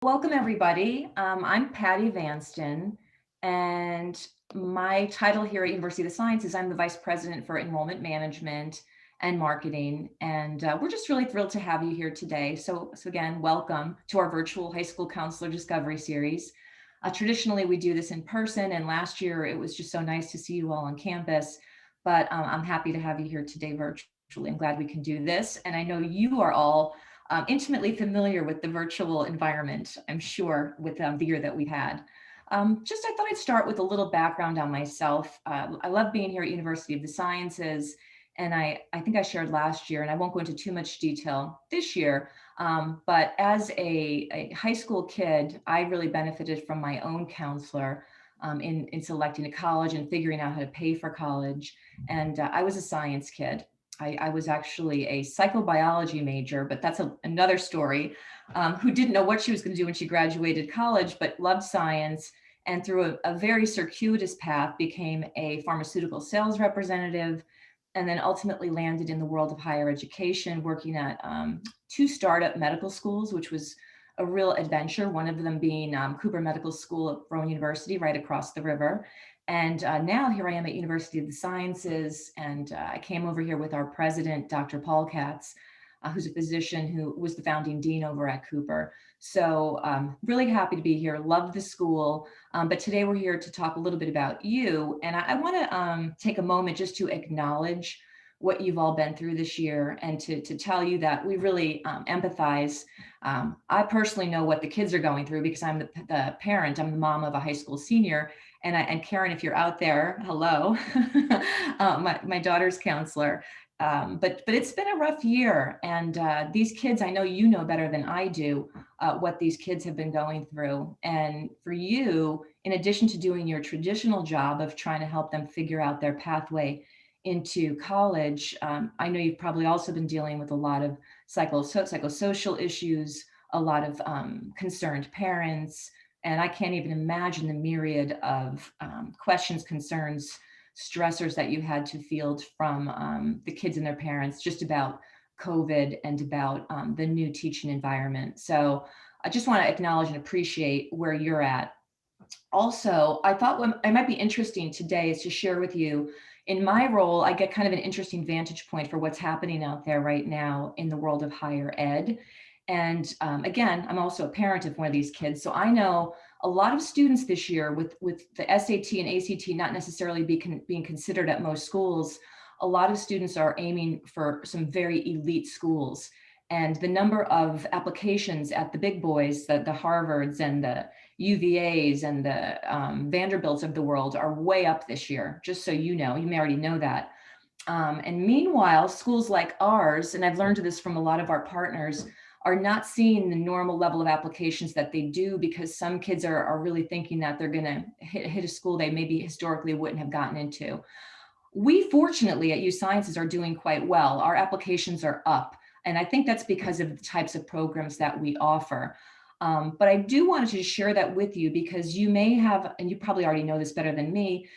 Welcome, everybody. I'm Patti Vanstion, and my title here at University of the Sciences, I'm the Vice President for Enrollment Management and Marketing, and we're just really thrilled to have you here today. So again, welcome to our virtual high school counselor discovery series. Traditionally, we do this in person, and last year it was just so nice to see you all on campus, but I'm happy to have you here today virtually. I'm glad we can do this, and I know you are all intimately familiar with the virtual environment, I'm sure, with the year that we've had. I thought I'd start with a little background on myself. I love being here at University of the Sciences, and I think I shared last year, and I won't go into too much detail this year, but as a high school kid, I really benefited from my own counselor in selecting a college and figuring out how to pay for college. And I was a science kid. I was actually a psychobiology major, but that's another story, who didn't know what she was going to do when she graduated college, but loved science. And through a very circuitous path, became a pharmaceutical sales representative, and then ultimately landed in the world of higher education, working at two startup medical schools, which was a real adventure, one of them being Cooper Medical School at Brown University right across the river. And now here I am at University of the Sciences, and I came over here with our president, Dr. Paul Katz, who's a physician who was the founding dean over at Cooper. So really happy to be here, love the school, but today we're here to talk a little bit about you. And I wanna take a moment just to acknowledge what you've all been through this year, and to tell you that we really empathize. I personally know what the kids are going through because I'm the parent, I'm the mom of a high school senior. And Karen, if you're out there, hello, my daughter's counselor. But it's been a rough year, and these kids, I know you know better than I do what these kids have been going through. And for you, in addition to doing your traditional job of trying to help them figure out their pathway into college, I know you've probably also been dealing with a lot of psychosocial issues, a lot of concerned parents, and I can't even imagine the myriad of questions, concerns, stressors that you had to field from the kids and their parents just about COVID and about the new teaching environment. So I just want to acknowledge and appreciate where you're at. Also, I thought what it might be interesting today is to share with you, in my role, I get kind of an interesting vantage point for what's happening out there right now in the world of higher ed. And again, I'm also a parent of one of these kids. So I know a lot of students this year with the SAT and ACT not necessarily being considered at most schools, a lot of students are aiming for some very elite schools. And the number of applications at the big boys, the Harvards and the UVAs and the Vanderbilts of the world are way up this year, just so you know. You may already know that. And meanwhile, schools like ours, and I've learned this from a lot of our partners, are not seeing the normal level of applications that they do, because some kids are really thinking that they're going to hit a school they maybe historically wouldn't have gotten into. We fortunately at USciences are doing quite well. Our applications are up, and I think that's because of the types of programs that we offer. But I do want to share that with you, because you may have, and you probably already know this better than me,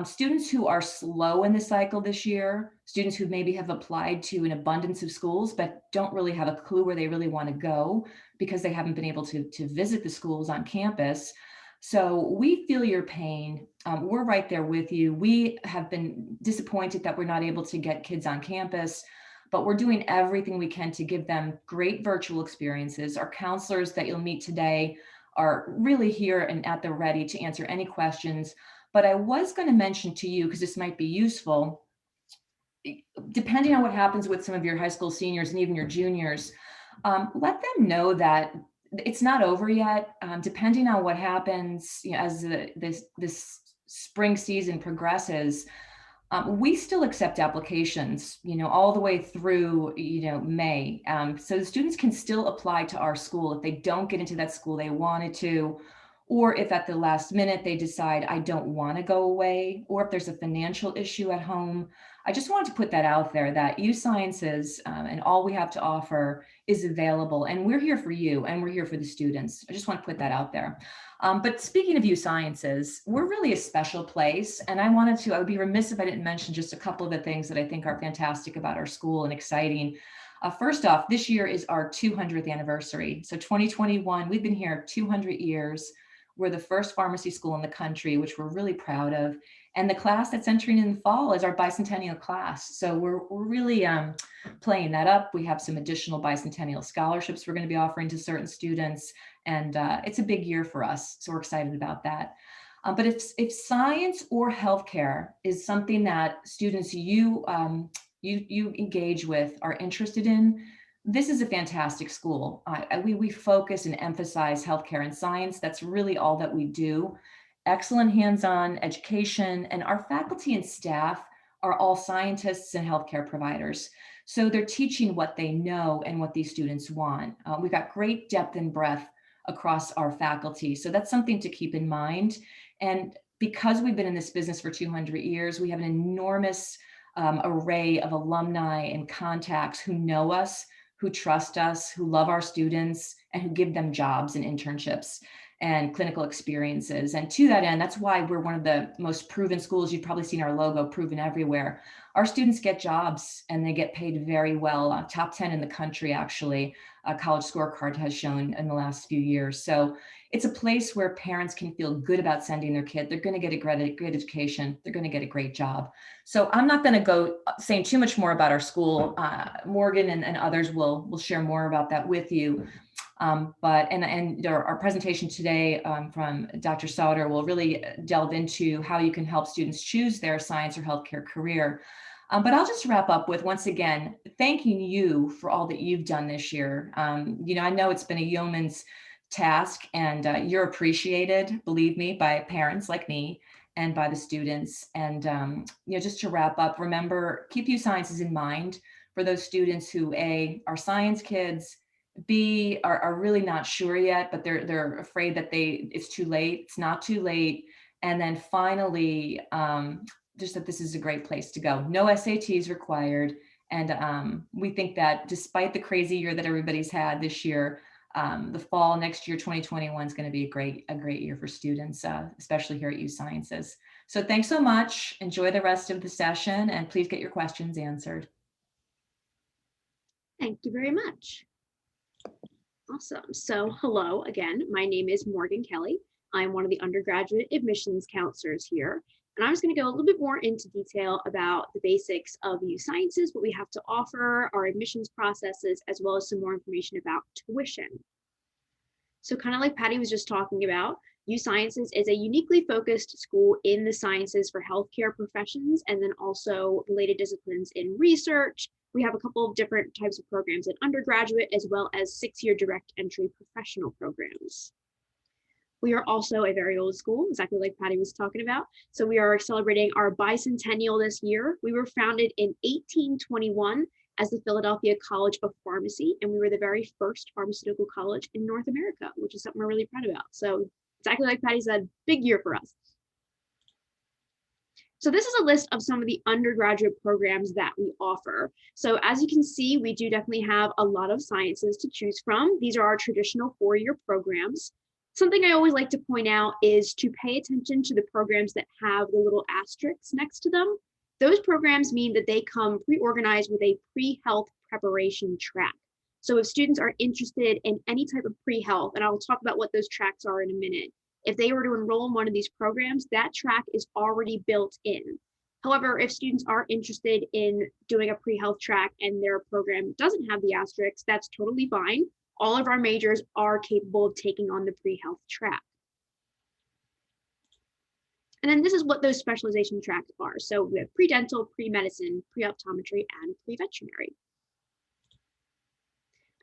students who are slow in the cycle this year, students who maybe have applied to an abundance of schools, but don't really have a clue where they really want to go because they haven't been able to visit the schools on campus. So we feel your pain. We're right there with you. We have been disappointed that we're not able to get kids on campus, but we're doing everything we can to give them great virtual experiences. Our counselors that you'll meet today are really here and at the ready to answer any questions. But I was going to mention to you, because this might be useful, depending on what happens with some of your high school seniors and even your juniors, let them know that it's not over yet. Depending on what happens, as this spring season progresses, we still accept applications, all the way through, May. So the students can still apply to our school if they don't get into that school they wanted to, or if at the last minute they decide I don't want to go away, or if there's a financial issue at home. I just wanted to put that out there, that USciences and all we have to offer is available, and we're here for you, and we're here for the students. I just want to put that out there. But speaking of USciences, we're really a special place, and I would be remiss if I didn't mention just a couple of the things that I think are fantastic about our school and exciting. First off, this year is our 200th anniversary. So 2021, we've been here 200 years. We're the first pharmacy school in the country, which we're really proud of. And the class that's entering in the fall is our bicentennial class. So we're really playing that up. We have some additional bicentennial scholarships we're going to be offering to certain students. And it's a big year for us. So we're excited about that. But if science or healthcare is something that students you engage with, are interested in, this is a fantastic school. We focus and emphasize healthcare and science. That's really all that we do. Excellent hands-on education, and our faculty and staff are all scientists and healthcare providers. So they're teaching what they know and what these students want. We've got great depth and breadth across our faculty. So that's something to keep in mind. And because we've been in this business for 200 years, we have an enormous array of alumni and contacts who know us, who trust us, who love our students, and who give them jobs and internships and clinical experiences. And to that end, that's why we're one of the most proven schools. You've probably seen our logo, proven everywhere. Our students get jobs and they get paid very well, top 10 in the country, actually, College Scorecard has shown in the last few years. So it's a place where parents can feel good about sending their kid. They're going to get a great education. They're going to get a great job. So I'm not going to go saying too much more about our school. Morgan and others will share more about that with you. But our presentation today from Dr. Sotter will really delve into how you can help students choose their science or healthcare career. But I'll just wrap up with, once again, thanking you for all that you've done this year. I know it's been a yeoman's task, and you're appreciated, believe me, by parents like me and by the students. And just to wrap up, remember, keep USciences in mind for those students who A, are science kids, B, are really not sure yet, but they're afraid that it's too late. It's not too late. And then finally, just that this is a great place to go. No SATs required. And we think that despite the crazy year that everybody's had this year, the fall next year, 2021, is going to be a great year for students, especially here at USciences. So thanks so much. Enjoy the rest of the session, and please get your questions answered. Thank you very much. Awesome. So hello again, my name is Morgan Kelly. I'm one of the undergraduate admissions counselors here. And I'm just going to go a little bit more into detail about the basics of USciences, what we have to offer, our admissions processes, as well as some more information about tuition. So kind of like Patti was just talking about, USciences is a uniquely focused school in the sciences for healthcare professions, and then also related disciplines in research. We have a couple of different types of programs in undergraduate, as well as 6-year direct entry professional programs. We are also a very old school, exactly like Patti was talking about. So we are celebrating our bicentennial this year. We were founded in 1821 as the Philadelphia College of Pharmacy, and we were the very first pharmaceutical college in North America, which is something we're really proud about. So exactly like Patti said, big year for us. So this is a list of some of the undergraduate programs that we offer. So as you can see, we do definitely have a lot of sciences to choose from. These are our traditional 4-year programs. Something I always like to point out is to pay attention to the programs that have the little asterisks next to them. Those programs mean that they come pre-organized with a pre-health preparation track. So if students are interested in any type of pre-health, and I'll talk about what those tracks are in a minute, if they were to enroll in one of these programs, that track is already built in. However, if students are interested in doing a pre-health track and their program doesn't have the asterisks, that's totally fine. All of our majors are capable of taking on the pre-health track. And then this is what those specialization tracks are. So we have pre-dental, pre-medicine, pre-optometry, and pre-veterinary.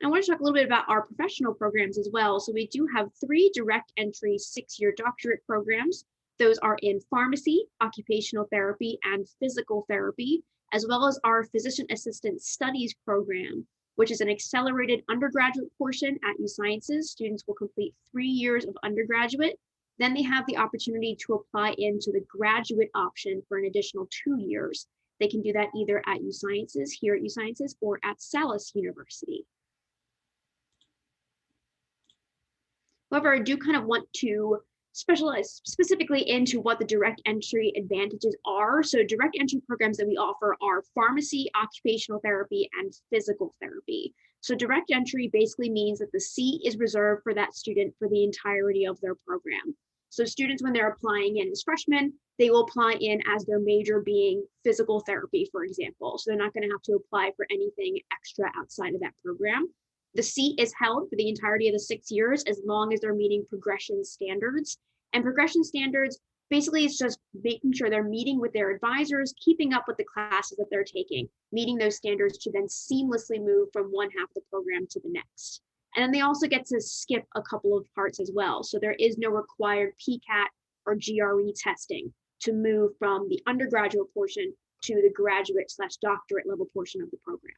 I want to talk a little bit about our professional programs as well. So we do have 3 direct entry 6-year doctorate programs. Those are in pharmacy, occupational therapy, and physical therapy, as well as our physician assistant studies program, which is an accelerated undergraduate portion at USciences. Students will complete 3 years of undergraduate. Then they have the opportunity to apply into the graduate option for an additional 2 years. They can do that either at USciences, here at USciences, or at Salus University. However, I do kind of want to specialize specifically into what the direct entry advantages are. So direct entry programs that we offer are pharmacy, occupational therapy, and physical therapy. So direct entry basically means that the seat is reserved for that student for the entirety of their program. So students, when they're applying in as freshmen, they will apply in as their major being physical therapy, for example. So they're not going to have to apply for anything extra outside of that program. The seat is held for the entirety of the 6 years as long as they're meeting progression standards. And progression standards basically is just making sure they're meeting with their advisors, keeping up with the classes that they're taking, meeting those standards to then seamlessly move from one half of the program to the next. And then they also get to skip a couple of parts as well. So there is no required PCAT or GRE testing to move from the undergraduate portion to the graduate/doctorate level portion of the program.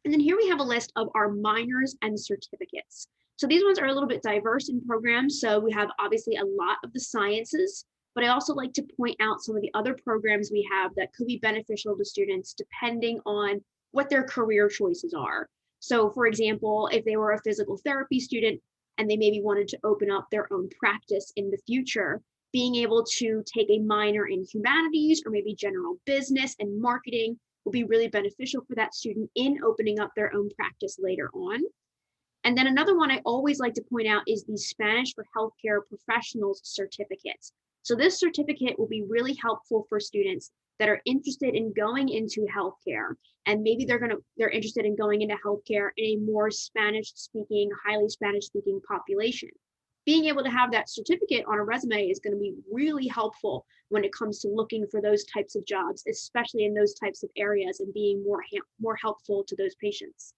And then here we have a list of our minors and certificates. So these ones are a little bit diverse in programs. So we have obviously a lot of the sciences, but I also like to point out some of the other programs we have that could be beneficial to students depending on what their career choices are. So for example, if they were a physical therapy student and they maybe wanted to open up their own practice in the future, being able to take a minor in humanities or maybe general business and marketing will be really beneficial for that student in opening up their own practice later on. And then another one I always like to point out is the Spanish for Healthcare Professionals certificates. So this certificate will be really helpful for students that are interested in going into healthcare, and maybe they're interested in going into healthcare in a more Spanish-speaking, highly Spanish-speaking population. Being able to have that certificate on a resume is going to be really helpful when it comes to looking for those types of jobs, especially in those types of areas, and being more helpful to those patients.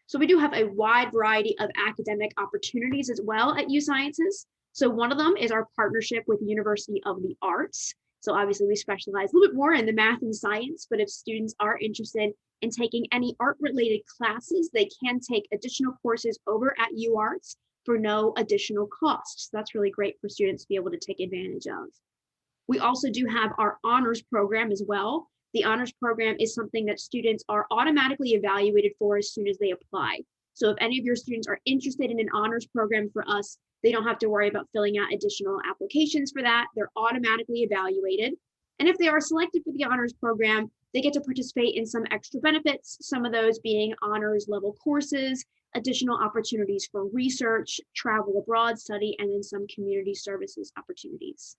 So we do have a wide variety of academic opportunities as well at USciences. So one of them is our partnership with University of the Arts. So obviously we specialize a little bit more in the math and science, but if students are interested in taking any art-related classes, they can take additional courses over at UArts for no additional cost. So that's really great for students to be able to take advantage of. We also do have our honors program as well. The honors program is something that students are automatically evaluated for as soon as they apply. So if any of your students are interested in an honors program for us, they don't have to worry about filling out additional applications for that. They're automatically evaluated. And if they are selected for the honors program, they get to participate in some extra benefits, some of those being honors level courses, additional opportunities for research, travel abroad study, and then some community services opportunities.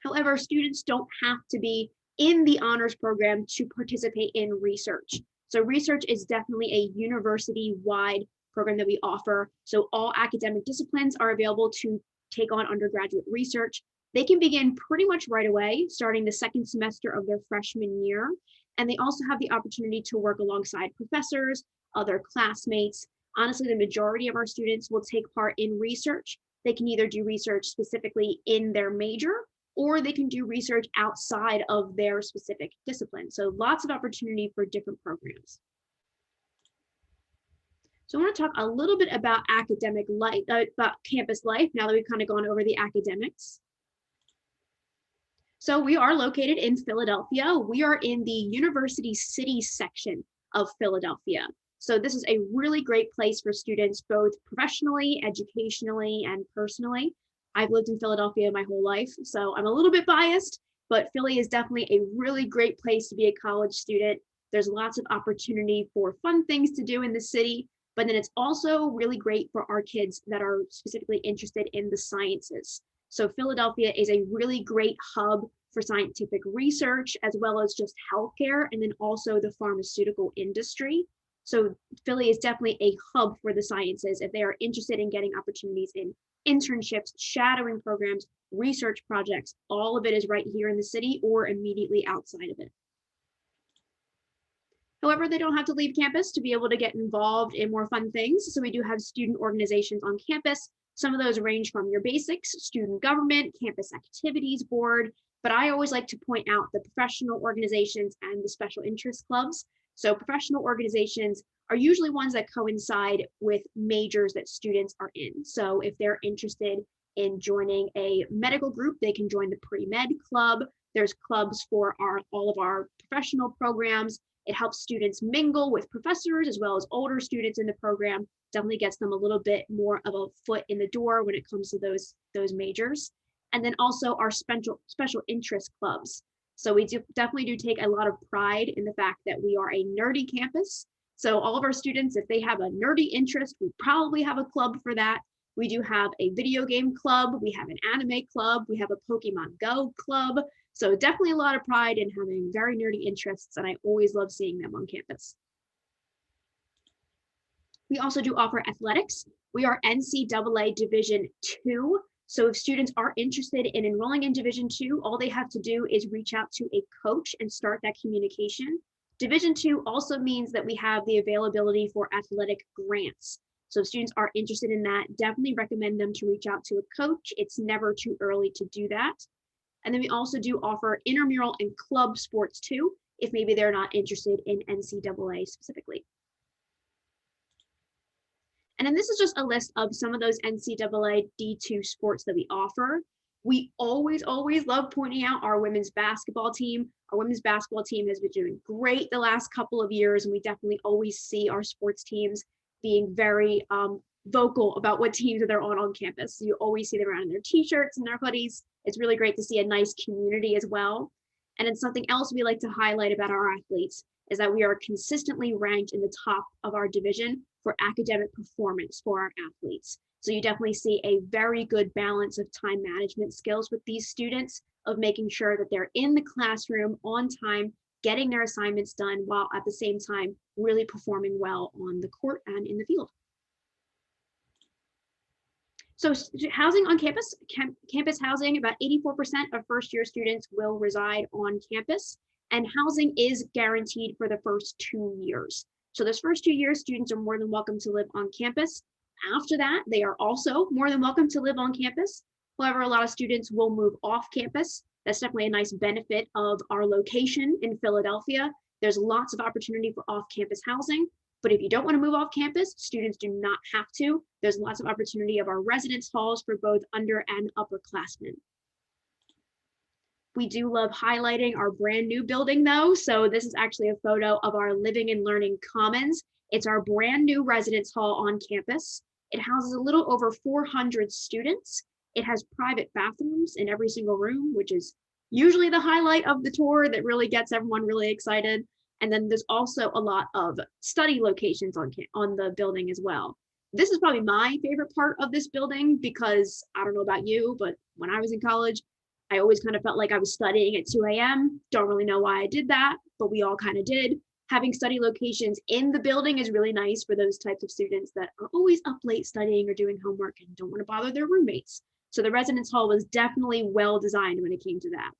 However, students don't have to be in the honors program to participate in research. So research is definitely a university-wide program that we offer. So all academic disciplines are available to take on undergraduate research. They can begin pretty much right away, starting the second semester of their freshman year. And they also have the opportunity to work alongside professors, other classmates. Honestly, the majority of our students will take part in research. They can either do research specifically in their major, or they can do research outside of their specific discipline. So lots of opportunity for different programs. So I want to talk a little bit about academic life, about campus life, now that we've kind of gone over the academics. So we are located in Philadelphia. We are in the University City section of Philadelphia. So this is a really great place for students, both professionally, educationally, and personally. I've lived in Philadelphia my whole life, so I'm a little bit biased, but Philly is definitely a really great place to be a college student. There's lots of opportunity for fun things to do in the city, but then it's also really great for our kids that are specifically interested in the sciences. So Philadelphia is a really great hub for scientific research, as well as just healthcare, and then also the pharmaceutical industry. So Philly is definitely a hub for the sciences if they are interested in getting opportunities in internships, shadowing programs, research projects. All of it is right here in the city or immediately outside of it. However, they don't have to leave campus to be able to get involved in more fun things. So we do have student organizations on campus. Some of those range from your basics, student government, campus activities board, but I always like to point out the professional organizations and the special interest clubs. So professional organizations are usually ones that coincide with majors that students are in. So if they're interested in joining a medical group, they can join the pre-med club. There's clubs for all of our professional programs. It helps students mingle with professors as well as older students in the program. Definitely gets them a little bit more of a foot in the door when it comes to those majors. And then also our special interest clubs. So we definitely do take a lot of pride in the fact that we are a nerdy campus. So all of our students, if they have a nerdy interest, we probably have a club for that. We do have a video game club, we have an anime club, we have a Pokemon Go club. So definitely a lot of pride in having very nerdy interests, and I always love seeing them on campus. We also do offer athletics. We are NCAA Division II. So if students are interested in enrolling in Division II, all they have to do is reach out to a coach and start that communication. Division II also means that we have the availability for athletic grants. So if students are interested in that, definitely recommend them to reach out to a coach. It's never too early to do that. And then we also do offer intramural and club sports too, if maybe they're not interested in NCAA specifically. And then this is just a list of some of those NCAA D2 sports that we offer. We always love pointing out our women's basketball team. Our women's basketball team has been doing great the last couple of years, and we definitely always see our sports teams being very vocal about what teams that they're on campus. So you always see them around in their t-shirts and their hoodies. It's really great to see a nice community as well. And then something else we like to highlight about our athletes is that we are consistently ranked in the top of our division for academic performance for our athletes. So you definitely see a very good balance of time management skills with these students, of making sure that they're in the classroom on time, getting their assignments done, while at the same time really performing well on the court and in the field. So housing on campus, campus housing, about 84% of first-year students will reside on campus, and housing is guaranteed for the first 2 years. So those first 2 years, students are more than welcome to live on campus. After that, they are also more than welcome to live on campus. However, a lot of students will move off campus. That's definitely a nice benefit of our location in Philadelphia. There's lots of opportunity for off-campus housing. But if you don't want to move off campus, students do not have to. There's lots of opportunity of our residence halls for both under and upperclassmen. We do love highlighting our brand new building though. So this is actually a photo of our Living and Learning Commons. It's our brand new residence hall on campus. It houses a little over 400 students. It has private bathrooms in every single room, which is usually the highlight of the tour that really gets everyone really excited. And then there's also a lot of study locations on the building as well. This is probably my favorite part of this building because I don't know about you, but when I was in college, I always kind of felt like I was studying at 2 a.m. Don't really know why I did that, but we all kind of did. Having study locations in the building is really nice for those types of students that are always up late studying or doing homework and don't want to bother their roommates. So the residence hall was definitely well designed when it came to that.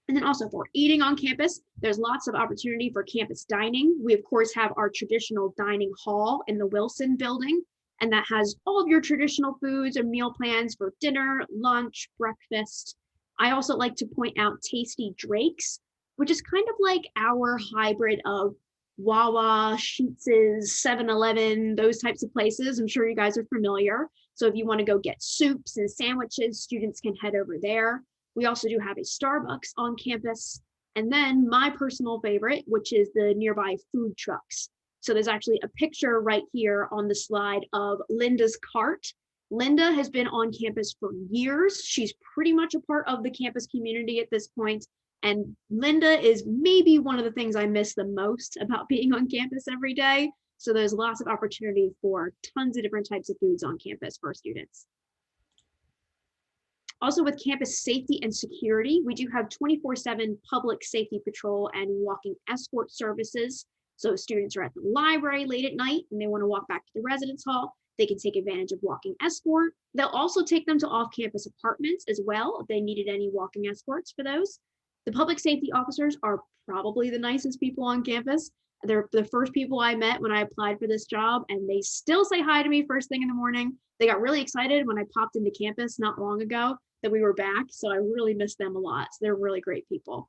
And then also for eating on campus, there's lots of opportunity for campus dining. We of course have our traditional dining hall in the Wilson building, and that has all of your traditional foods and meal plans for dinner, lunch, breakfast. I also like to point out Tasty Drake's, which is kind of like our hybrid of Wawa, Sheetz's, 7-Eleven, those types of places. I'm sure you guys are familiar. So if you want to go get soups and sandwiches, students can head over there. We also do have a Starbucks on campus. And then my personal favorite, which is the nearby food trucks. So there's actually a picture right here on the slide of Linda's cart. Linda has been on campus for years. She's pretty much a part of the campus community at this point. And Linda is maybe one of the things I miss the most about being on campus every day. So there's lots of opportunity for tons of different types of foods on campus for students. Also with campus safety and security, we do have 24/7 public safety patrol and walking escort services. So if students are at the library late at night and they want to walk back to the residence hall, they can take advantage of walking escort. They'll also take them to off-campus apartments as well if they needed any walking escorts for those. The public safety officers are probably the nicest people on campus. They're the first people I met when I applied for this job, and they still say hi to me first thing in the morning. They got really excited when I popped into campus not long ago that we were back, so I really miss them a lot. So they're really great people.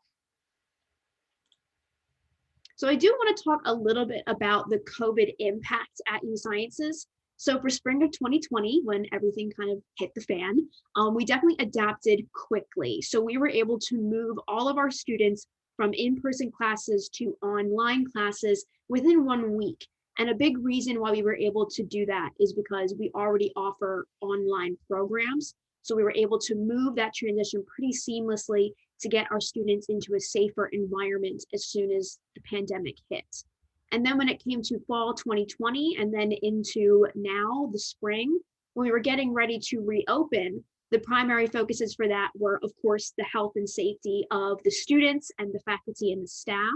So I do want to talk a little bit about the COVID impact at USciences. So for spring of 2020, when everything kind of hit the fan, we definitely adapted quickly. So we were able to move all of our students from in-person classes to online classes within 1 week. And a big reason why we were able to do that is because we already offer online programs. So we were able to move that transition pretty seamlessly to get our students into a safer environment as soon as the pandemic hit. And then when it came to fall 2020 and then into now the spring, when we were getting ready to reopen, the primary focuses for that were, of course, the health and safety of the students and the faculty and the staff,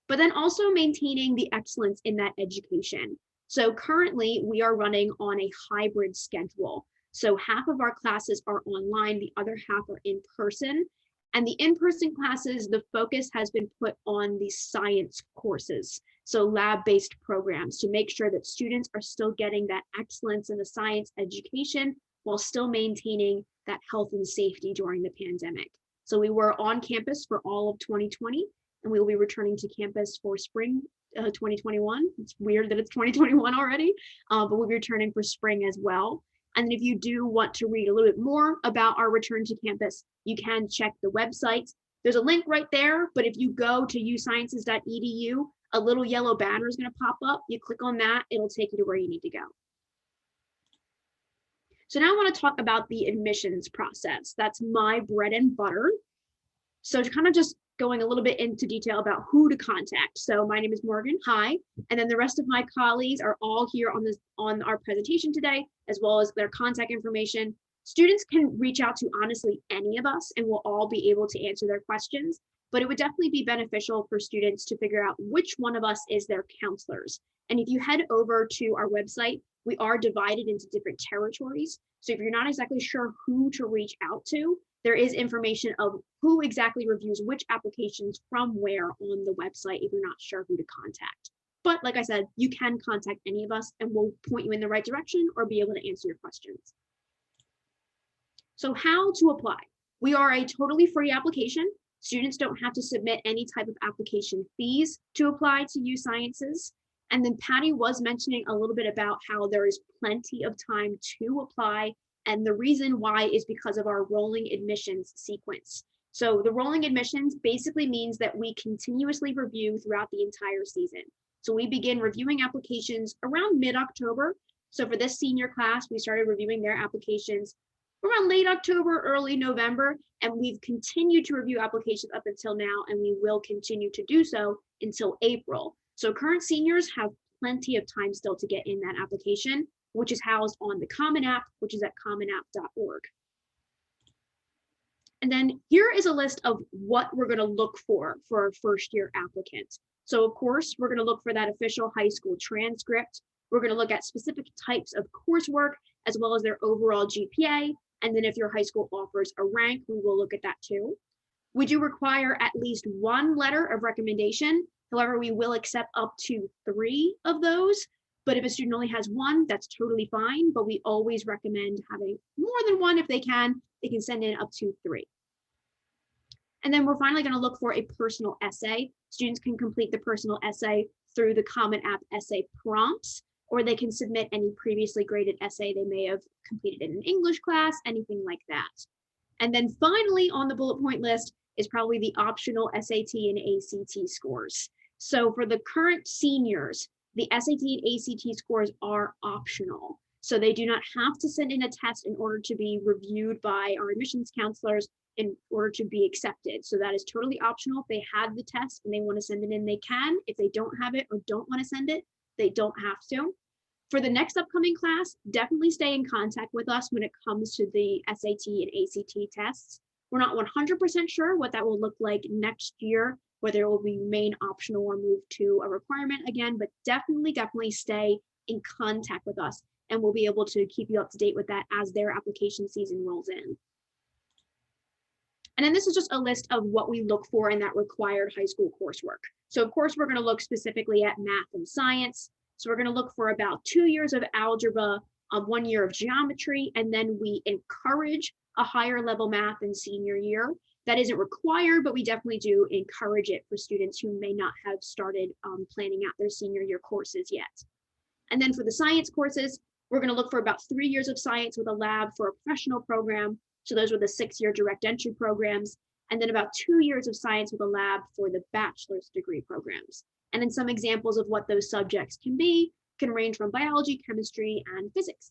but then also maintaining the excellence in that education. So currently we are running on a hybrid schedule. So half of our classes are online, the other half are in person. And the in-person classes, the focus has been put on the science courses. So lab-based programs to make sure that students are still getting that excellence in the science education while still maintaining that health and safety during the pandemic. So we were on campus for all of 2020, and we will be returning to campus for spring 2021. It's weird that it's 2021 already, but we'll be returning for spring as well. And if you do want to read a little bit more about our return to campus, you can check the website. There's a link right there, but if you go to usciences.edu, a little yellow banner is going to pop up. You click on that, it'll take you to where you need to go. So now I want to talk about the admissions process. That's my bread and butter. So to kind of just going a little bit into detail about who to contact. So my name is Morgan, hi. And then the rest of my colleagues are all here on our presentation today, as well as their contact information. Students can reach out to honestly any of us and we'll all be able to answer their questions, but it would definitely be beneficial for students to figure out which one of us is their counselors. And if you head over to our website, we are divided into different territories. So if you're not exactly sure who to reach out to, there is information of who exactly reviews which applications from where on the website if you're not sure who to contact. But like I said, you can contact any of us and we'll point you in the right direction or be able to answer your questions. So how to apply? We are a totally free application. Students don't have to submit any type of application fees to apply to USciences. And then Patti was mentioning a little bit about how there is plenty of time to apply. And the reason why is because of our rolling admissions sequence. So the rolling admissions basically means that we continuously review throughout the entire season. So we begin reviewing applications around mid-October. So for this senior class, we started reviewing their applications around late October, early November, and we've continued to review applications up until now, and we will continue to do so until April. So current seniors have plenty of time still to get in that application, which is housed on the Common App, which is at commonapp.org. And then here is a list of what we're going to look for our first year applicants. So of course, we're going to look for that official high school transcript. We're going to look at specific types of coursework, as well as their overall GPA. And then if your high school offers a rank, we will look at that too. We do require at least one letter of recommendation. However, we will accept up to 3 of those. But if a student only has 1, that's totally fine. But we always recommend having more than 1 if they can. They can send in up to 3. And then we're finally going to look for a personal essay. Students can complete the personal essay through the Common App essay prompts, or they can submit any previously graded essay they may have completed in an English class, anything like that. And then finally on the bullet point list is probably the optional SAT and ACT scores. So for the current seniors, the SAT and ACT scores are optional. So they do not have to send in a test in order to be reviewed by our admissions counselors in order to be accepted. So that is totally optional. If they have the test and they want to send it in, they can. If they don't have it or don't want to send it, they don't have to. For the next upcoming class, definitely stay in contact with us when it comes to the SAT and ACT tests. We're not 100% sure what that will look like next year, whether it will remain optional or move to a requirement again, but definitely stay in contact with us and we'll be able to keep you up to date with that as their application season rolls in. And then this is just a list of what we look for in that required high school coursework. So of course, we're going to look specifically at math and science. So we're going to look for about 2 years of algebra, 1 year of geometry, and then we encourage a higher level math in senior year. That isn't required, but we definitely do encourage it for students who may not have started planning out their senior year courses yet. And then for the science courses, we're going to look for about 3 years of science with a lab for a professional program. So those were the 6-year direct entry programs. and then about 2 years of science with a lab for the bachelor's degree programs. And then some examples of what those subjects can be can range from biology, chemistry, and physics.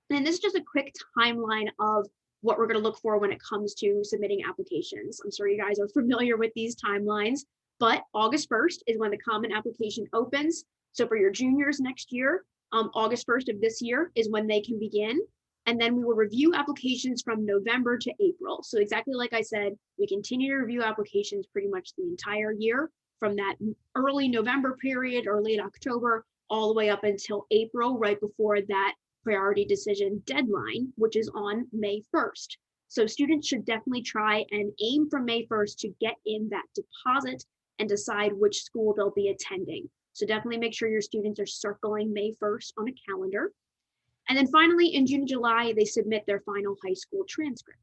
And this is just a quick timeline of what we're going to look for when it comes to submitting applications. I'm sure you guys are familiar with these timelines, but August 1st is when the common application opens. So for your juniors next year, August 1st of this year is when they can begin. And then we will review applications from November to April. So exactly like I said, we continue to review applications pretty much the entire year from that early November period or late October all the way up until April, right before that priority decision deadline, which is on May 1st. So students should definitely try and aim for May 1st to get in that deposit and decide which school they'll be attending. So definitely make sure your students are circling May 1st on a calendar. And then finally, in June and July, they submit their final high school transcript.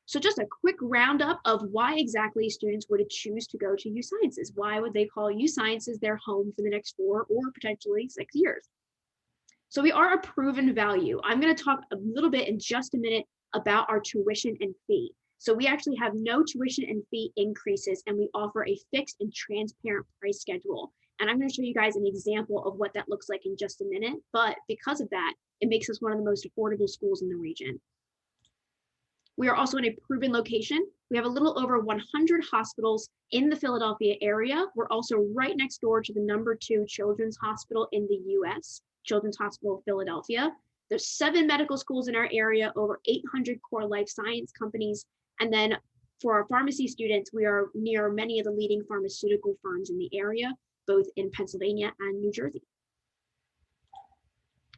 So just a quick roundup of why exactly students would choose to go to USciences. Why would they call USciences their home for the next 4 or potentially 6 years? So we are a proven value. I'm going to talk a little bit in just a minute about our tuition and fee. So we actually have no tuition and fee increases, and we offer a fixed and transparent price schedule. And I'm going to show you guys an example of what that looks like in just a minute. But because of that, it makes us one of the most affordable schools in the region. We are also in a proven location. We have a little over 100 hospitals in the Philadelphia area. We're also right next door to the #2 children's hospital in the US, Children's Hospital of Philadelphia. There's 7 medical schools in our area, over 800 core life science companies. And then for our pharmacy students, we are near many of the leading pharmaceutical firms in the area, both in Pennsylvania and New Jersey.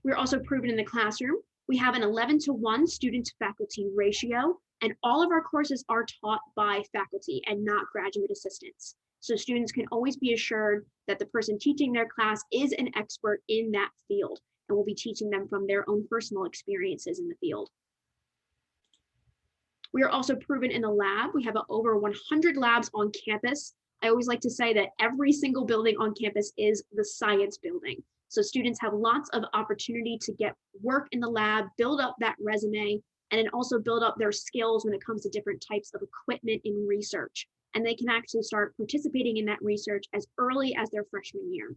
We're also proven in the classroom. We have an 11-to-1 student-to-faculty ratio, and all of our courses are taught by faculty and not graduate assistants. So students can always be assured that the person teaching their class is an expert in that field and will be teaching them from their own personal experiences in the field. We are also proven in the lab. We have over 100 labs on campus. I always like to say that every single building on campus is the science building. So students have lots of opportunity to get work in the lab, build up that resume, and then also build up their skills when it comes to different types of equipment in research. And they can actually start participating in that research as early as their freshman year.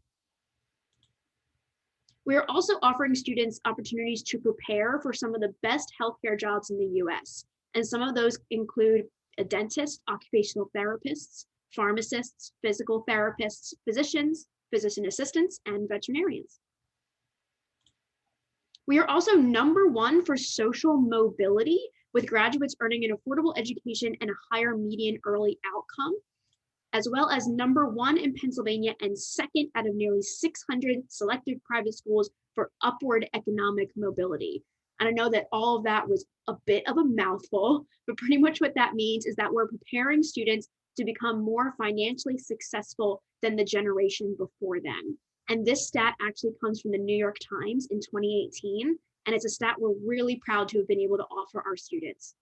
We are also offering students opportunities to prepare for some of the best healthcare jobs in the US. And some of those include a dentist, occupational therapists, pharmacists, physical therapists, physicians, physician assistants, and veterinarians. We are also #1 for social mobility, with graduates earning an affordable education and a higher median early outcome, as well as #1 in Pennsylvania and second out of nearly 600 selected private schools for upward economic mobility. And I know that all of that was a bit of a mouthful, but pretty much what that means is that we're preparing students to become more financially successful than the generation before them. And this stat actually comes from the New York Times in 2018, and it's a stat we're really proud to have been able to offer our students.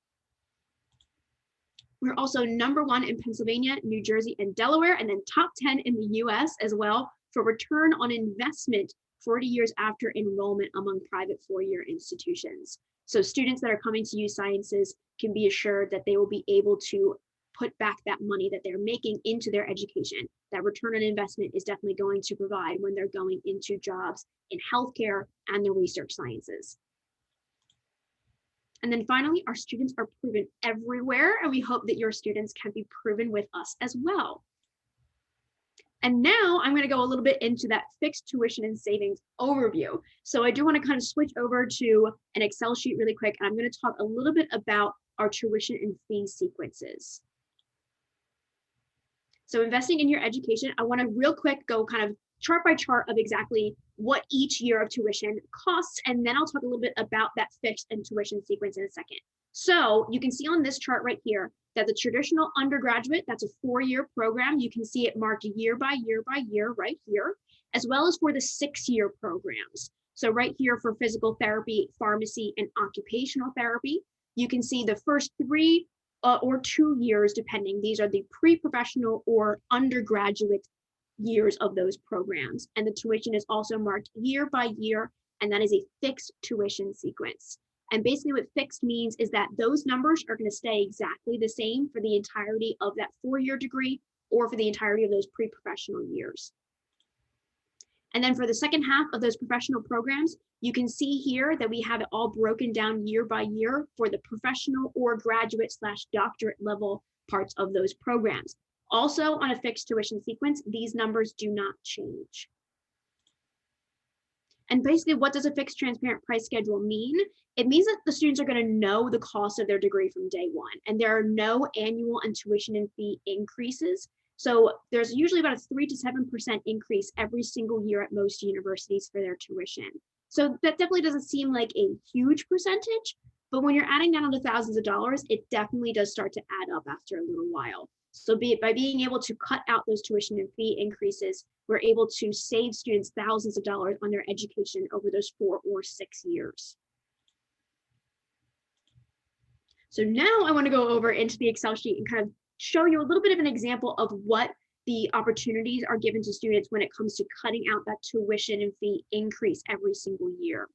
We're also #1 in Pennsylvania, New Jersey, and Delaware, and then top 10 in the US as well for return on investment 40 years after enrollment among private 4-year institutions. So students that are coming to USciences can be assured that they will be able to put back that money that they're making into their education. That return on investment is definitely going to provide when they're going into jobs in healthcare and the research sciences. And then finally, our students are proven everywhere, and we hope that your students can be proven with us as well. And now I'm going to go a little bit into that fixed tuition and savings overview. So I do want to kind of switch over to an Excel sheet really quick, and I'm going to talk a little bit about our tuition and fee sequences. So investing in your education, I want to real quick go kind of chart by chart of exactly what each year of tuition costs, and then I'll talk a little bit about that fixed and tuition sequence in a second. So you can see on this chart right here that the traditional undergraduate, that's a 4-year program. You can see it marked year by year by year right here, as well as for the 6-year programs. So right here for physical therapy, pharmacy, and occupational therapy, you can see the first 3 or 2 years, depending. These are the pre-professional or undergraduate years of those programs. And the tuition is also marked year by year, and that is a fixed tuition sequence. And basically what fixed means is that those numbers are going to stay exactly the same for the entirety of that 4-year degree or for the entirety of those pre-professional years. And then for the second half of those professional programs, you can see here that we have it all broken down year by year for the professional or graduate/doctorate level parts of those programs. Also on a fixed tuition sequence, these numbers do not change. And basically, what does a fixed transparent price schedule mean? It means that the students are going to know the cost of their degree from day one, and there are no annual and tuition and fee increases. So there's usually about a 3 to 7% increase every single year at most universities for their tuition. So that definitely doesn't seem like a huge percentage, but when you're adding down to thousands of dollars, it definitely does start to add up after a little while. So by being able to cut out those tuition and fee increases, we're able to save students thousands of dollars on their education over those 4 or 6 years. So now I want to go over into the Excel sheet and kind of show you a little bit of an example of what the opportunities are given to students when it comes to cutting out that tuition and fee increase every single year.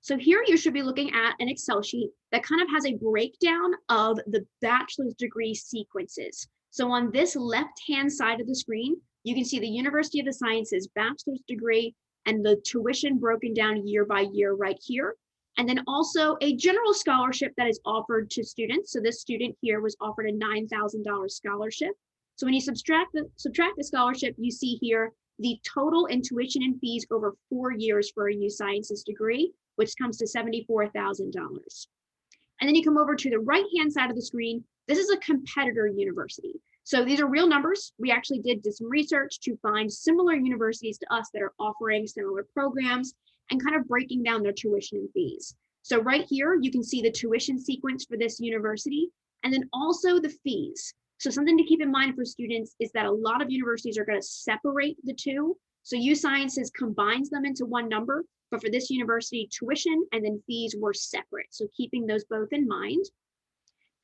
So here you should be looking at an Excel sheet that kind of has a breakdown of the bachelor's degree sequences. So on this left-hand side of the screen, you can see the University of the Sciences bachelor's degree and the tuition broken down year by year right here. And then also a general scholarship that is offered to students. So this student here was offered a $9,000 scholarship. So when you subtract the scholarship, you see here the total in tuition and fees over 4 years for a USciences degree, which comes to $74,000. And then you come over to the right-hand side of the screen. This is a competitor university. So these are real numbers. We actually did some research to find similar universities to us that are offering similar programs and kind of breaking down their tuition and fees. So right here, you can see the tuition sequence for this university, and then also the fees. So something to keep in mind for students is that a lot of universities are going to separate the two. So USciences combines them into one number, but for this university, tuition and then fees were separate. So keeping those both in mind.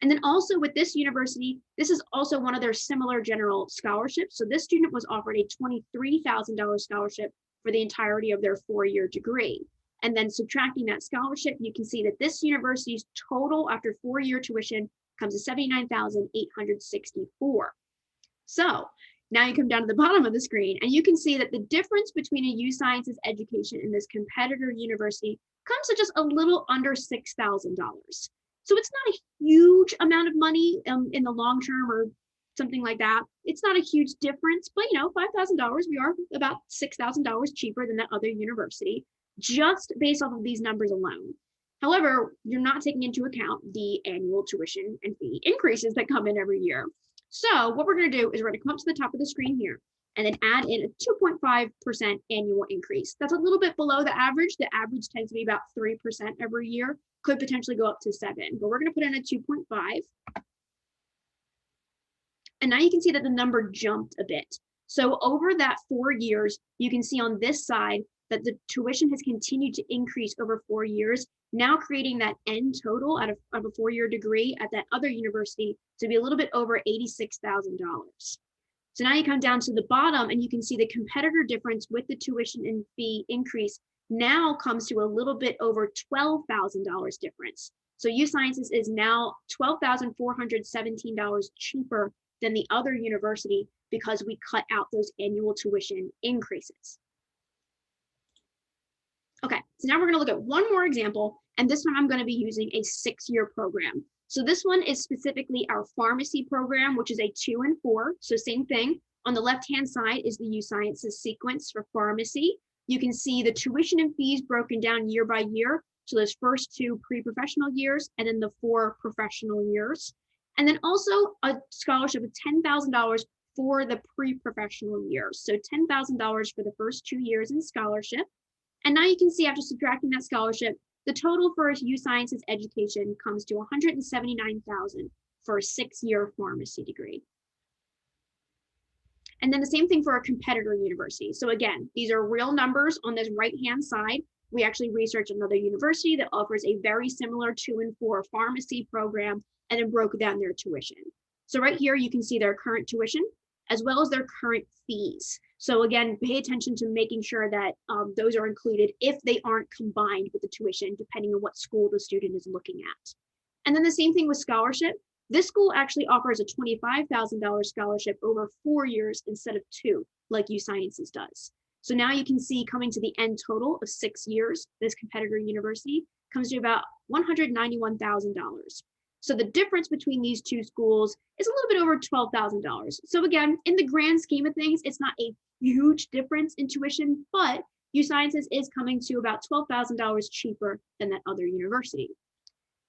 And then also with this university, this is also one of their similar general scholarships. So this student was offered a $23,000 scholarship for the entirety of their 4-year degree. And then subtracting that scholarship, you can see that this university's total after 4-year tuition comes to $79,864. So now you come down to the bottom of the screen and you can see that the difference between a USciences education and this competitor university comes to just a little under $6,000. So it's not a huge amount of money in the long term or something like that. It's not a huge difference, but you know, $5,000, we are about $6,000 cheaper than that other university, just based off of these numbers alone. However, you're not taking into account the annual tuition and fee increases that come in every year. So what we're going to do is we're going to come up to the top of the screen here and then add in a 2.5% annual increase. That's a little bit below the average. The average tends to be about 3% every year, could potentially go up to 7, but we're going to put in a 2.5. And now you can see that the number jumped a bit. So over that 4 years, you can see on this side that the tuition has continued to increase over 4 years, now creating that end total out of a 4-year degree at that other university to be a little bit over $86,000. So now you come down to the bottom and you can see the competitor difference with the tuition and fee increase now comes to a little bit over $12,000 difference. So USciences is now $12,417 cheaper than the other university because we cut out those annual tuition increases. Okay, so now we're going to look at one more example, and this time I'm going to be using a 6-year program. So this one is specifically our pharmacy program, which is a 2 and 4. So same thing. On the left-hand side is the USciences sequence for pharmacy. You can see the tuition and fees broken down year by year. So those first 2 pre-professional years and then the 4 professional years. And then also a scholarship of $10,000 for the pre-professional years. So $10,000 for the first 2 years in scholarship. And now you can see after subtracting that scholarship, the total for a USciences education comes to $179,000 for a 6-year pharmacy degree. And then the same thing for a competitor university. So again, these are real numbers on this right-hand side. We actually researched another university that offers a very similar 2 and 4 pharmacy program and then broke down their tuition. So right here, you can see their current tuition. as well as their current fees. So again, pay attention to making sure that those are included if they aren't combined with the tuition, depending on what school the student is looking at. And then the same thing with scholarship. This school actually offers a $25,000 scholarship over 4 years instead of 2, like USciences does. So now you can see, coming to the end total of 6 years, this competitor university comes to about $191,000. So the difference between these two schools is a little bit over $12,000. So again, in the grand scheme of things, it's not a huge difference in tuition, but USciences is coming to about $12,000 cheaper than that other university.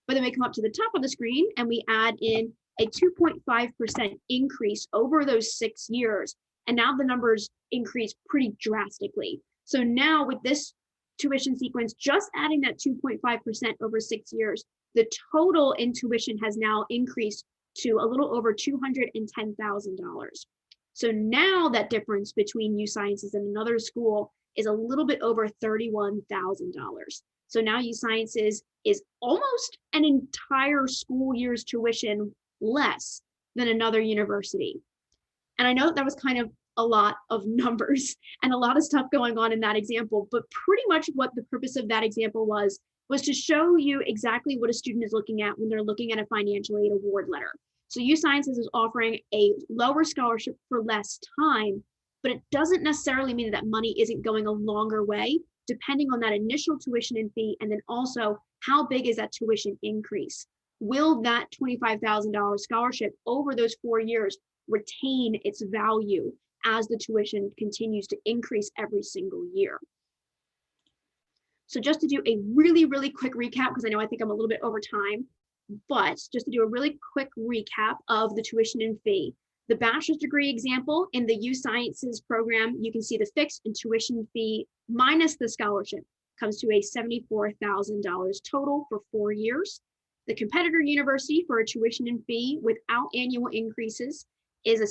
But then we come up to the top of the screen and we add in a 2.5% increase over those 6 years. And now the numbers increase pretty drastically. So now with this tuition sequence, just adding that 2.5% over 6 years, the total in tuition has now increased to a little over $210,000. So now that difference between USciences and another school is a little bit over $31,000. So now USciences is almost an entire school year's tuition less than another university. And I know that was kind of a lot of numbers and a lot of stuff going on in that example, but pretty much what the purpose of that example was to show you exactly what a student is looking at when they're looking at a financial aid award letter. So USciences is offering a lower scholarship for less time, but it doesn't necessarily mean that money isn't going a longer way, depending on that initial tuition and fee, and then also how big is that tuition increase? Will that $25,000 scholarship over those 4 years retain its value as the tuition continues to increase every single year? So just to do a really, really quick recap, because I think I'm a little bit over time, but just to do a really quick recap of the tuition and fee. The bachelor's degree example in the USciences program, you can see the fixed and tuition fee minus the scholarship comes to a $74,000 total for 4 years. The competitor university for a tuition and fee without annual increases is a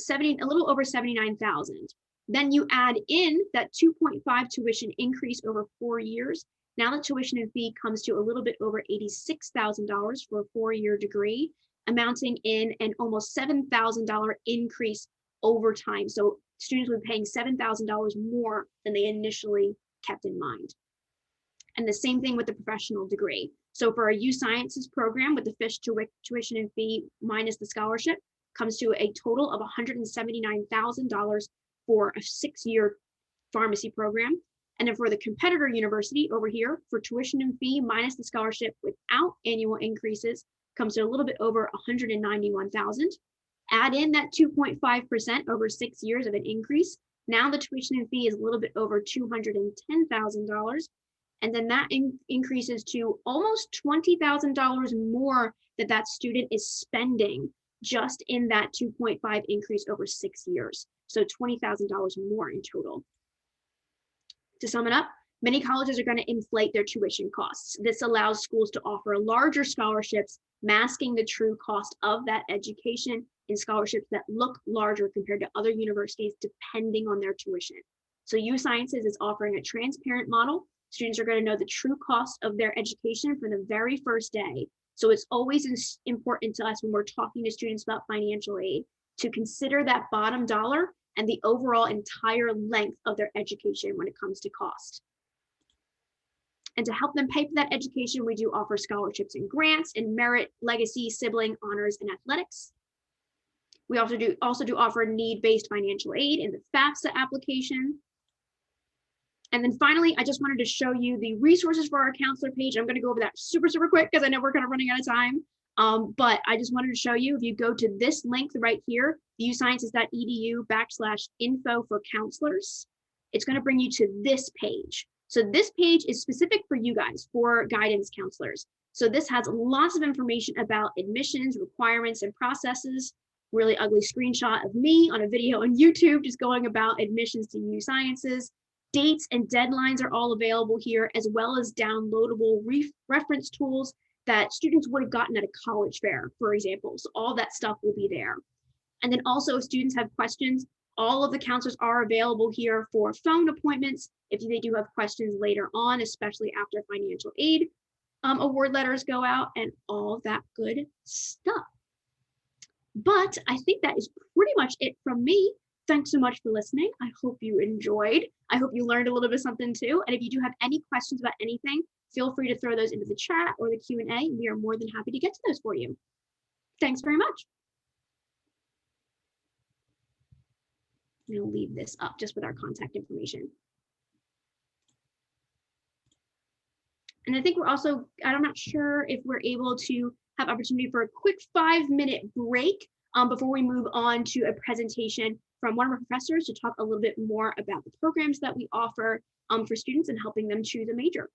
little over $79,000. Then you add in that 2.5 tuition increase over 4 years. Now the tuition and fee comes to a little bit over $86,000 for a 4-year degree, amounting in an almost $7,000 increase over time. So students will be paying $7,000 more than they initially kept in mind. And the same thing with the professional degree. So for a USciences program with the fixed tuition and fee minus the scholarship comes to a total of $179,000 for a 6-year pharmacy program. And then for the competitor university over here, for tuition and fee minus the scholarship without annual increases, comes to a little bit over $191,000. Add in that 2.5% over 6 years of an increase. Now the tuition and fee is a little bit over $210,000. And then that increases to almost $20,000 more that student is spending just in that 2.5 increase over 6 years. So $20,000 more in total. To sum it up, many colleges are going to inflate their tuition costs. This allows schools to offer larger scholarships, masking the true cost of that education in scholarships that look larger compared to other universities depending on their tuition. So USciences is offering a transparent model. Students are going to know the true cost of their education from the very first day. So it's always important to us when we're talking to students about financial aid to consider that bottom dollar and the overall entire length of their education when it comes to cost. And to help them pay for that education, we do offer scholarships and grants in merit, legacy, sibling, honors, and athletics. We also do offer need-based financial aid in the FAFSA application. And then finally, I just wanted to show you the resources for our counselor page. I'm going to go over that super, super quick because I know we're kind of running out of time. But I just wanted to show you, if you go to this link right here, usciences.edu/info for counselors, it's going to bring you to this page. So this page is specific for you guys, for guidance counselors. So this has lots of information about admissions, requirements, and processes. Really ugly screenshot of me on a video on YouTube just going about admissions to USciences. Dates and deadlines are all available here, as well as downloadable reference tools that students would have gotten at a college fair, for example. So all that stuff will be there. And then also, if students have questions, all of the counselors are available here for phone appointments if they do have questions later on, especially after financial aid award letters go out and all that good stuff. But I think that is pretty much it from me. thanks so much for listening. I hope you enjoyed. I hope you learned a little bit something too. And if you do have any questions about anything, feel free to throw those into the chat or the Q&A. We are more than happy to get to those for you. Thanks very much. I'm going to leave this up just with our contact information. And I think we're also, I'm not sure if we're able to have opportunity for a quick 5-minute break before we move on to a presentation from one of our professors to talk a little bit more about the programs that we offer for students and helping them choose a major.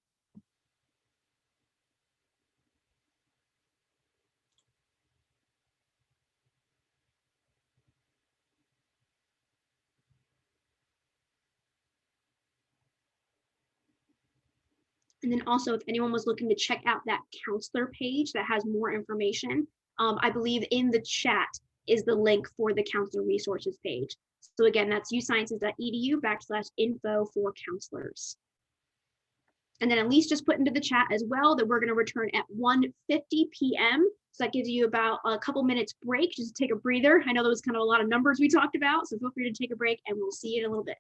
And then also, if anyone was looking to check out that counselor page that has more information, I believe in the chat is the link for the counselor resources page. So again, that's usciences.edu/info for counselors. And then Elise just put into the chat as well that we're going to return at 1:50 p.m. So that gives you about a couple minutes break, just to take a breather. I know there was kind of a lot of numbers we talked about, so feel free to take a break and we'll see you in a little bit.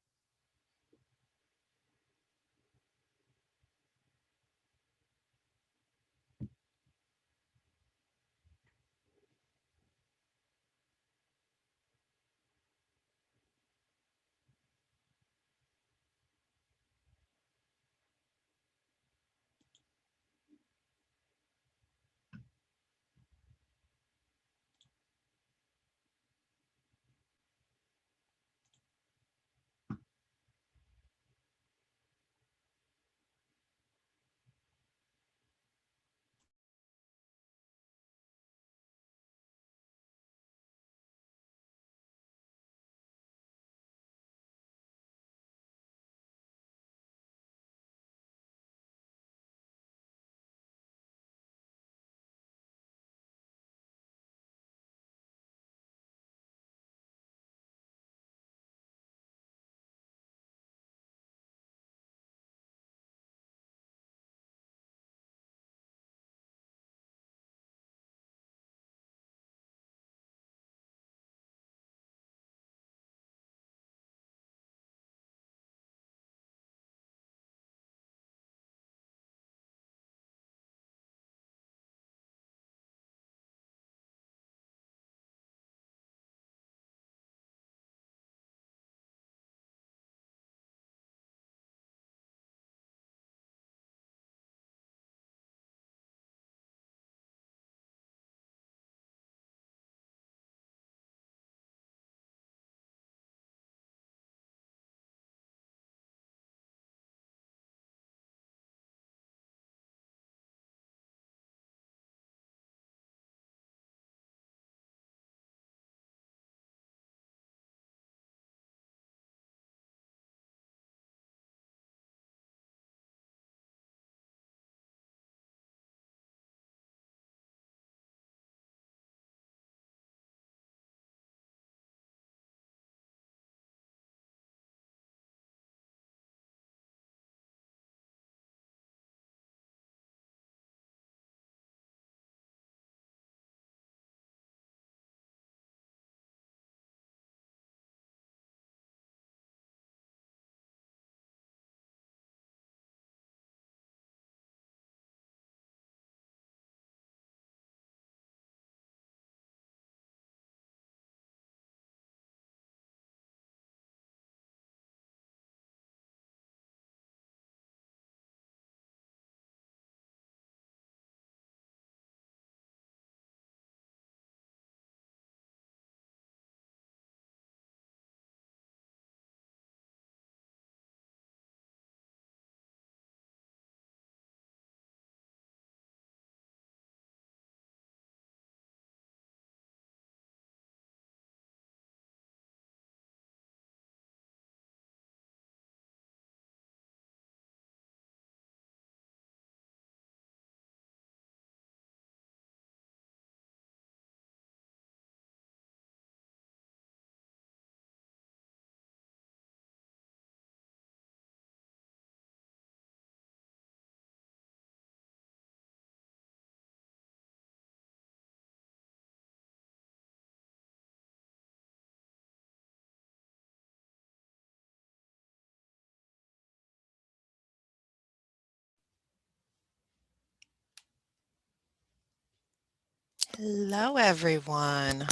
Hello, everyone.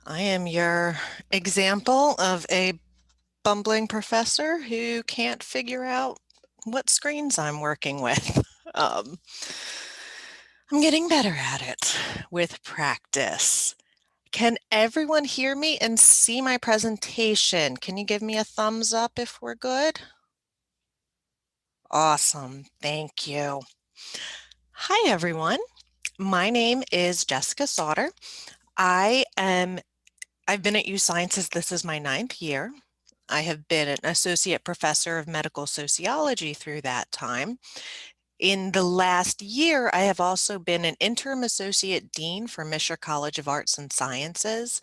I am your example of a bumbling professor who can't figure out what screens I'm working with. Um, I'm getting better at it with practice. Can everyone hear me and see my presentation? Can you give me a thumbs up if we're good? Awesome. Thank you. Hi, everyone. My name is Jessica Sotter. I am I've been at USciences, this is my 9th year. I have been an associate professor of medical sociology through that time. In the last year, I have also been an interim associate dean for Misher College of Arts and Sciences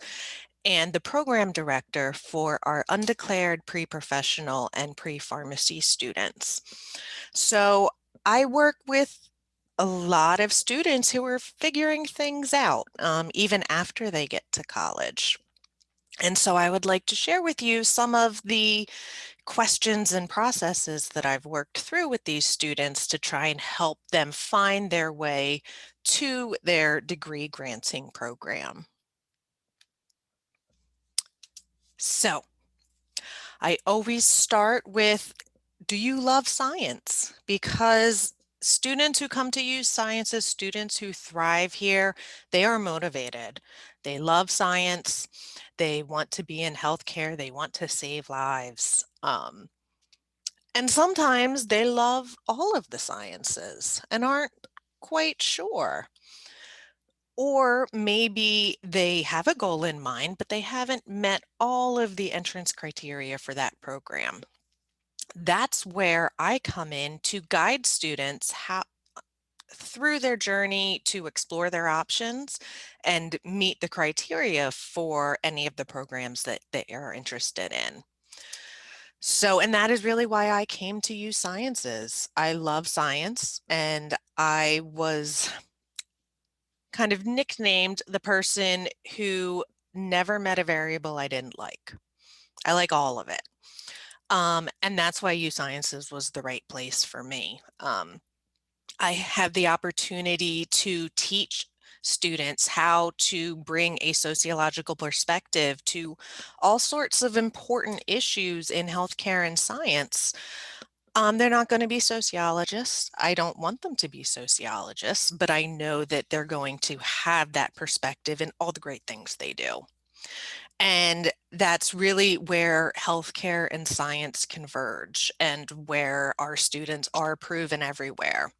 and the program director for our undeclared pre-professional and pre-pharmacy students. So I work with a lot of students who are figuring things out, even after they get to college. And so I would like to share with you some of the questions and processes that I've worked through with these students to try and help them find their way to their degree granting program. So I always start with, do you love science? Because students who come to USciences, students who thrive here, they are motivated. They love science. They want to be in healthcare. They want to save lives. And sometimes they love all of the sciences and aren't quite sure. Or maybe they have a goal in mind, but they haven't met all of the entrance criteria for that program. That's where I come in to guide students through their journey to explore their options and meet the criteria for any of the programs that they are interested in. So, and that is really why I came to USciences. I love science, and I was kind of nicknamed the person who never met a variable I didn't like. I like all of it. And that's why USciences was the right place for me. I have the opportunity to teach students how to bring a sociological perspective to all sorts of important issues in healthcare and science. They're not going to be sociologists. I don't want them to be sociologists, but I know that they're going to have that perspective in all the great things they do. And that's really where healthcare and science converge and where our students are proven everywhere.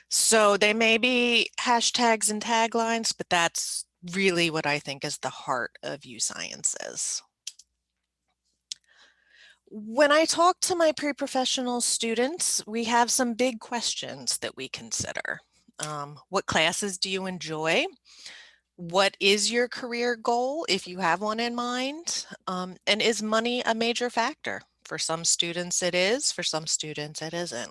So they may be hashtags and taglines, but that's really what I think is the heart of USciences. When I talk to my pre-professional students, we have some big questions that we consider. What classes do you enjoy? What is your career goal, if you have one in mind? And is money a major factor? For some students it is, for some students it isn't.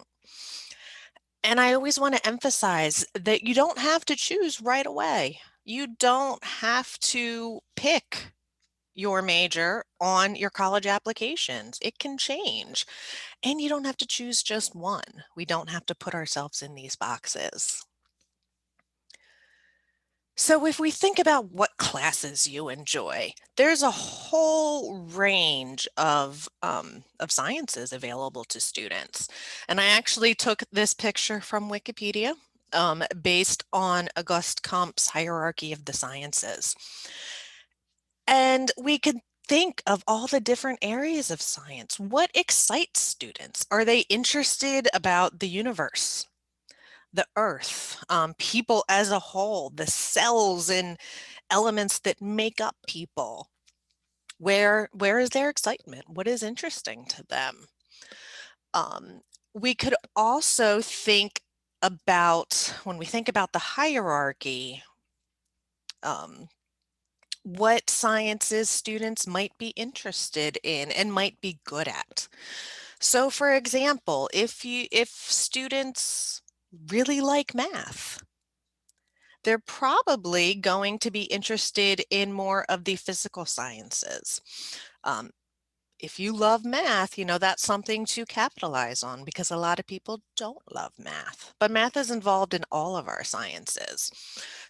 And I always want to emphasize that you don't have to choose right away. You don't have to pick your major on your college applications. It can change. And you don't have to choose just one. We don't have to put ourselves in these boxes. So if we think about what classes you enjoy, there's a whole range of sciences available to students. And I actually took this picture from Wikipedia based on Auguste Comte's hierarchy of the sciences. And we could think of all the different areas of science. What excites students? Are they interested about the universe, the earth, people as a whole, the cells and elements that make up people? Where is their excitement? What is interesting to them? We could also think about, when we think about the hierarchy, what sciences students might be interested in and might be good at. So for example, if students really like math, they're probably going to be interested in more of the physical sciences. if you love math, that's something to capitalize on because a lot of people don't love math, but math is involved in all of our sciences.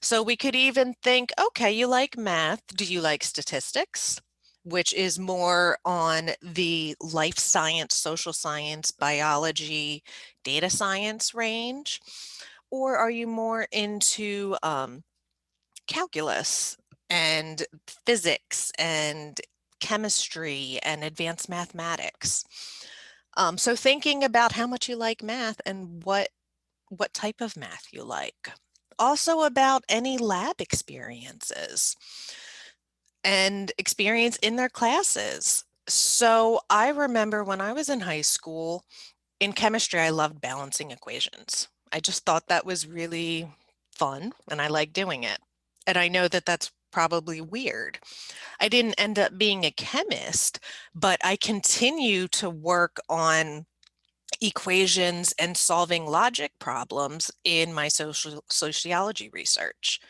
So we could even think, okay, you like math. Do you like statistics, which is more on the life science, social science, biology, data science range? Or are you more into calculus and physics and chemistry and advanced mathematics? So thinking about how much you like math and what type of math you like. Also about any lab experiences and experience in their classes. So I remember when I was in high school, in chemistry, I loved balancing equations. I just thought that was really fun and I liked doing it. And I know that that's probably weird. I didn't end up being a chemist, but I continue to work on equations and solving logic problems in my sociology research.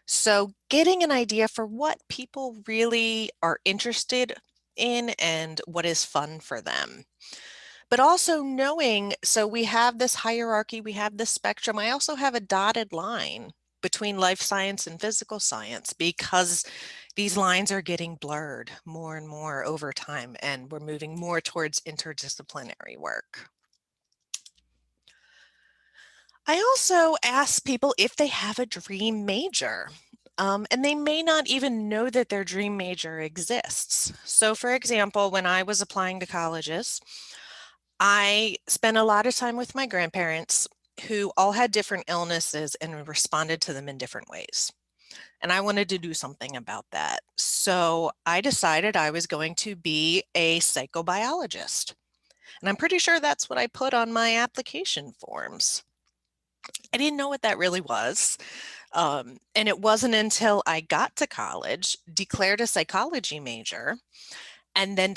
So getting an idea for what people really are interested in and what is fun for them. But also knowing, so we have this hierarchy, we have this spectrum. I also have a dotted line between life science and physical science because these lines are getting blurred more and more over time, and we're moving more towards interdisciplinary work. I also ask people if they have a dream major. And they may not even know that their dream major exists. So for example, when I was applying to colleges, I spent a lot of time with my grandparents who all had different illnesses and responded to them in different ways. And I wanted to do something about that. So I decided I was going to be a psychobiologist. And I'm pretty sure that's what I put on my application forms. I didn't know what that really was. And it wasn't until I got to college, declared a psychology major, and then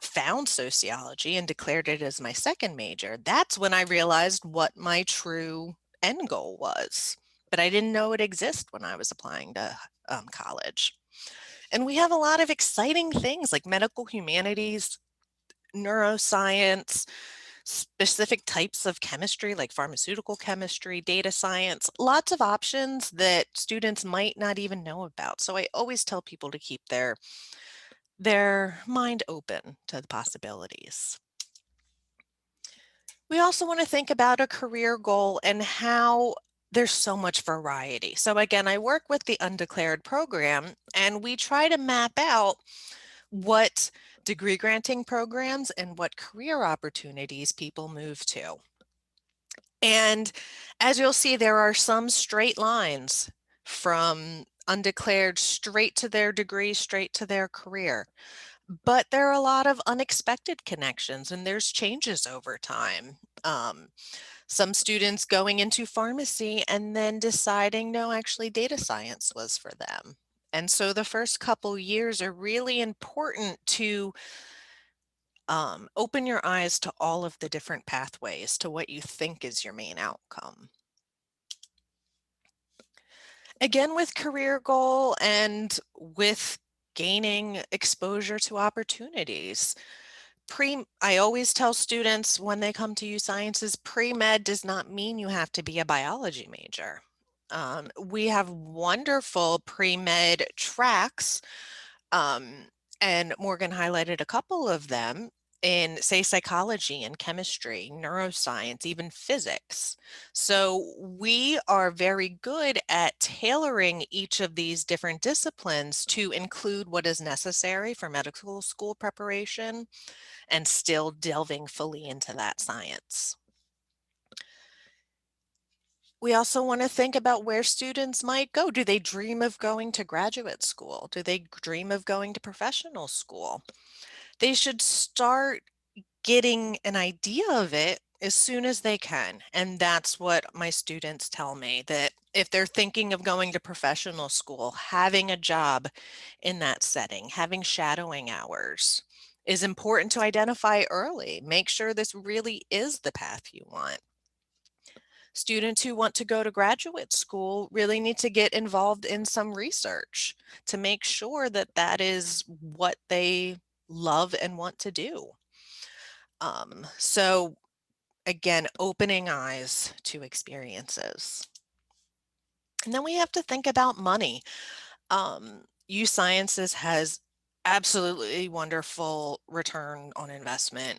found sociology and declared it as my second major. That's when I realized what my true end goal was. But I didn't know it existed when I was applying to college. And we have a lot of exciting things like medical humanities, neuroscience, specific types of chemistry like pharmaceutical chemistry, data science, lots of options that students might not even know about. So I always tell people to keep their mind open to the possibilities. We also want to think about a career goal and how there's so much variety. So again, I work with the undeclared program and we try to map out what degree granting programs and what career opportunities people move to. And as you'll see, there are some straight lines from undeclared straight to their degree, straight to their career. But there are a lot of unexpected connections and there's changes over time. Some students going into pharmacy and then deciding, no, actually data science was for them. And so the first couple years are really important to open your eyes to all of the different pathways to what you think is your main outcome. Again, with career goal and with gaining exposure to opportunities. I always tell students when they come to USciences, pre-med does not mean you have to be a biology major. We have wonderful pre-med tracks, and Morgan highlighted a couple of them in, say, psychology and chemistry, neuroscience, even physics. So we are very good at tailoring each of these different disciplines to include what is necessary for medical school preparation and still delving fully into that science. We also want to think about where students might go. Do they dream of going to graduate school? Do they dream of going to professional school? They should start getting an idea of it as soon as they can. And that's what my students tell me, that if they're thinking of going to professional school, having a job in that setting, having shadowing hours is important to identify early. Make sure this really is the path you want. Students who want to go to graduate school really need to get involved in some research to make sure that that is what they love and want to do. So again, opening eyes to experiences. And then we have to think about money. USciences has absolutely wonderful return on investment.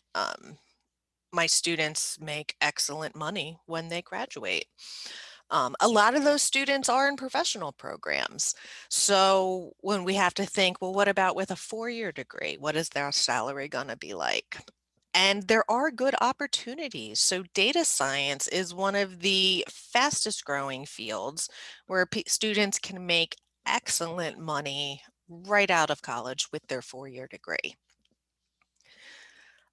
My students make excellent money when they graduate. A lot of those students are in professional programs. So when we have to think, well, what about with a 4-year degree? What is their salary going to be like? And there are good opportunities. So data science is one of the fastest growing fields where students can make excellent money right out of college with their 4-year degree.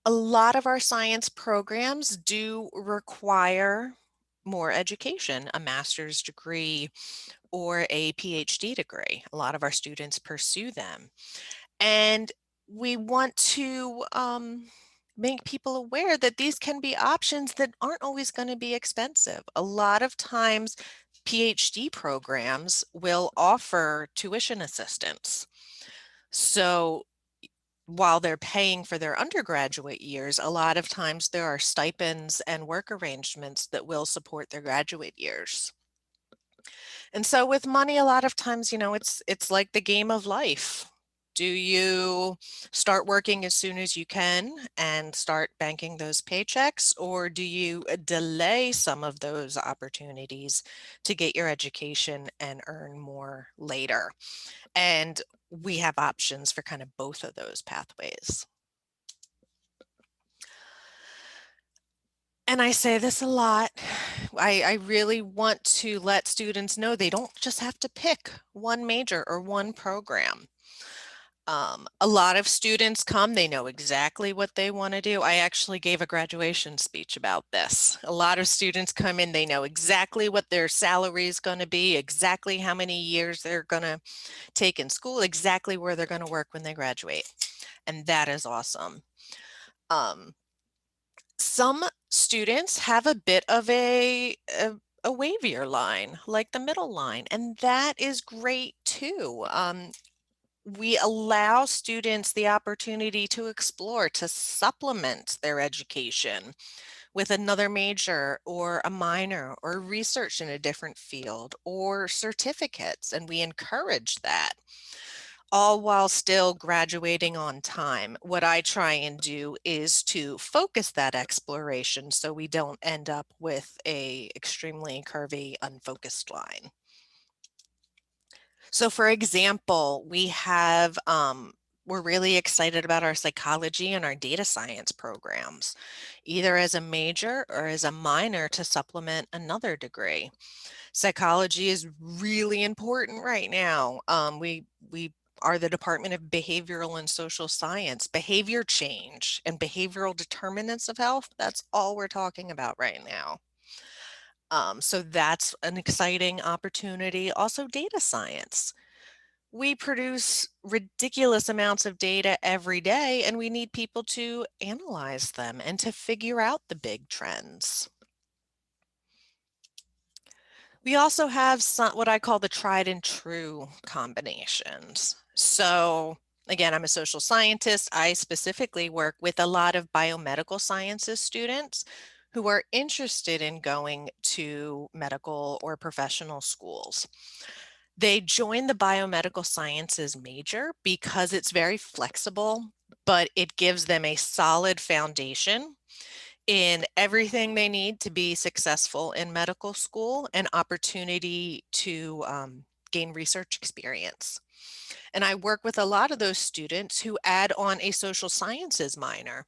A lot of our science programs do require more education, a master's degree or a PhD degree. A lot of our students pursue them. And we want to make people aware that these can be options that aren't always going to be expensive. A lot of times, PhD programs will offer tuition assistance. So while they're paying for their undergraduate years, a lot of times there are stipends and work arrangements that will support their graduate years. And so with money, a lot of times, it's like the game of life. Do you start working as soon as you can and start banking those paychecks, or do you delay some of those opportunities to get your education and earn more later? And we have options for kind of both of those pathways. And I say this a lot. I really want to let students know they don't just have to pick one major or one program. A lot of students come, they know exactly what they want to do. I actually gave a graduation speech about this. A lot of students come in, they know exactly what their salary is going to be, exactly how many years they're going to take in school, exactly where they're going to work when they graduate. And that is awesome. Some students have a bit of a wavier line, like the middle line, and that is great too. We allow students the opportunity to explore, to supplement their education with another major or a minor or research in a different field or certificates, and we encourage that, all while still graduating on time. What I try and do is to focus that exploration so we don't end up with a extremely curvy, unfocused line. So for example, we're really excited about our psychology and our data science programs, either as a major or as a minor to supplement another degree. Psychology is really important right now. We are the Department of Behavioral and Social Science. Behavior change and behavioral determinants of health, that's all we're talking about right now. So that's an exciting opportunity. Also, data science. We produce ridiculous amounts of data every day, and we need people to analyze them and to figure out the big trends. We also have what I call the tried and true combinations. So again, I'm a social scientist. I specifically work with a lot of biomedical sciences students who are interested in going to medical or professional schools. They join the biomedical sciences major because it's very flexible, but it gives them a solid foundation in everything they need to be successful in medical school and opportunity to gain research experience. And I work with a lot of those students who add on a social sciences minor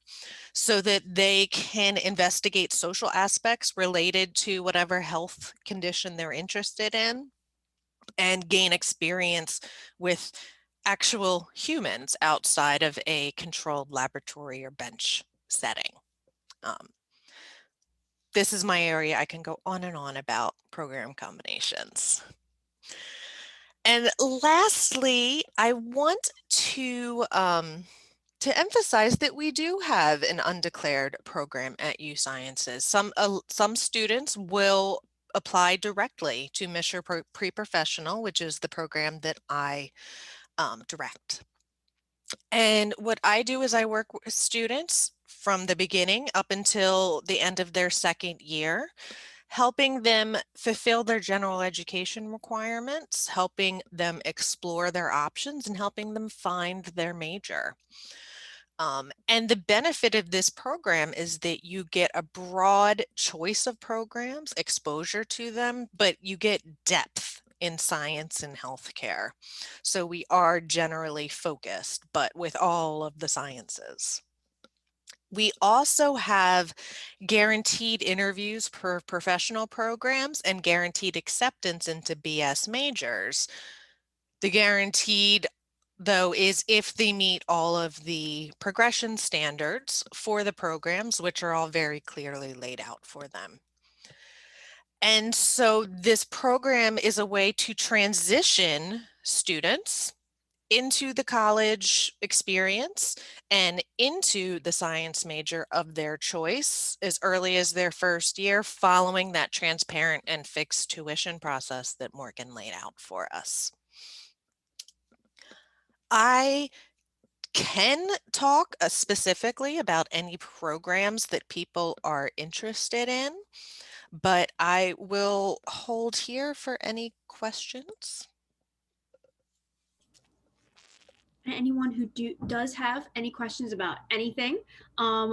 so that they can investigate social aspects related to whatever health condition they're interested in and gain experience with actual humans outside of a controlled laboratory or bench setting. This is my area. I can go on and on about program combinations. And lastly, I want to emphasize that we do have an undeclared program at USciences. Some students will apply directly to Mission Pre-Professional, which is the program that I direct. And what I do is I work with students from the beginning up until the end of their second year, helping them fulfill their general education requirements, helping them explore their options, and helping them find their major. And the benefit of this program is that you get a broad choice of programs, exposure to them, but you get depth in science and healthcare. So we are generally focused, but with all of the sciences. We also have guaranteed interviews per professional programs and guaranteed acceptance into BS majors. The guaranteed, though, is if they meet all of the progression standards for the programs, which are all very clearly laid out for them. And so this program is a way to transition students into the college experience and into the science major of their choice as early as their first year, following that transparent and fixed tuition process that Morgan laid out for us. I can talk specifically about any programs that people are interested in, but I will hold here for any questions. And anyone who does have any questions about anything,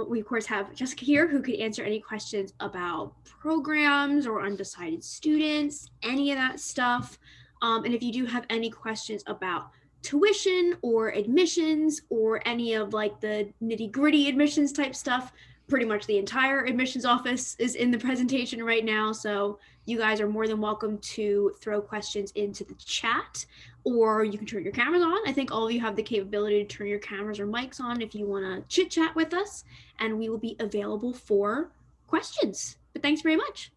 we of course have Jessica here who could answer any questions about programs or undecided students, any of that stuff. And if you do have any questions about tuition or admissions or any of like the nitty gritty admissions type stuff, pretty much the entire admissions office is in the presentation right now. So you guys are more than welcome to throw questions into the chat, or you can turn your cameras on. I think all of you have the capability to turn your cameras or mics on if you want to chit chat with us, and we will be available for questions. But thanks very much.